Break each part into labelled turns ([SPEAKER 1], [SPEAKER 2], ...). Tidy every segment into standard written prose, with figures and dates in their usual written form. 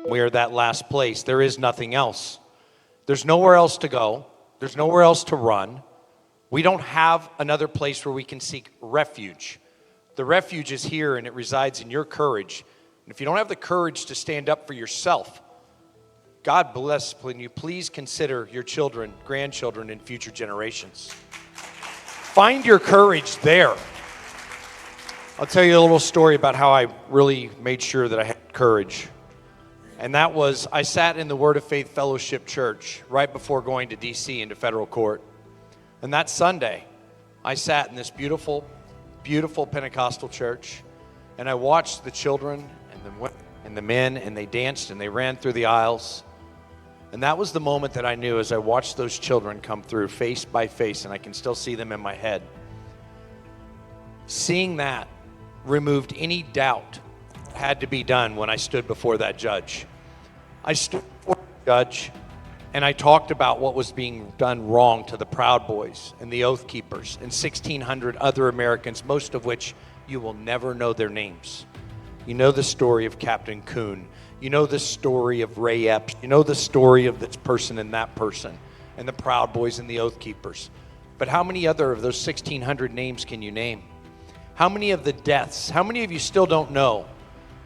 [SPEAKER 1] We are that last place. There is nothing else. There's nowhere else to go. There's nowhere else to run. We don't have another place where we can seek refuge. The refuge is here, and it resides in your courage. And if you don't have the courage to stand up for yourself, God bless, when you please consider your children, grandchildren, and future generations. Find your courage there. I'll tell you a little story about how I really made sure that I had courage. And that was, I sat in the Word of Faith Fellowship Church right before going to D.C. into federal court. And that Sunday, I sat in this beautiful, beautiful Pentecostal church, and I watched the children and the women and the men, and they danced and they ran through the aisles. And that was the moment that I knew as I watched those children come through face by face, and I can still see them in my head. Seeing that removed any doubt that had to be done when I stood before that judge. I stood before the judge, and I talked about what was being done wrong to the Proud Boys and the Oath Keepers and 1,600 other Americans, most of which you will never know their names. You know the story of Captain Kuhn. You know the story of Ray Epps. You know the story of this person and that person and the Proud Boys and the Oath Keepers. But how many other of those 1,600 names can you name? How many of the deaths? How many of you still don't know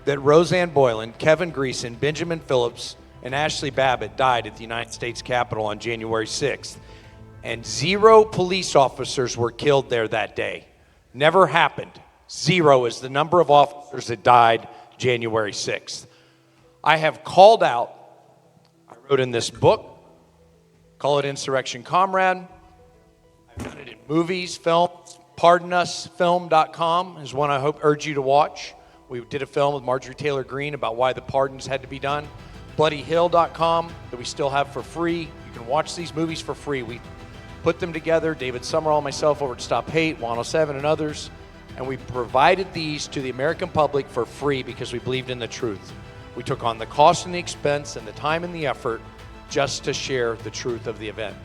[SPEAKER 1] that Roseanne Boylan, Kevin Greason, Benjamin Phillips, and Ashley Babbitt died at the United States Capitol on January 6th? And 0 police officers were killed there that day. Never happened. 0 is the number of officers that died January 6th. I have called out, I wrote in this book, call it Insurrection Comrade. I've done it in movies, films. PardonUsFilm.com is one I urge you to watch. We did a film with Marjorie Taylor Greene about why the pardons had to be done. BloodyHill.com that we still have for free. You can watch these movies for free. We put them together, David Summerall, myself over at Stop Hate, 107 and others, and we provided these to the American public for free because we believed in the truth. We took on the cost and the expense and the time and the effort just to share the truth of the event.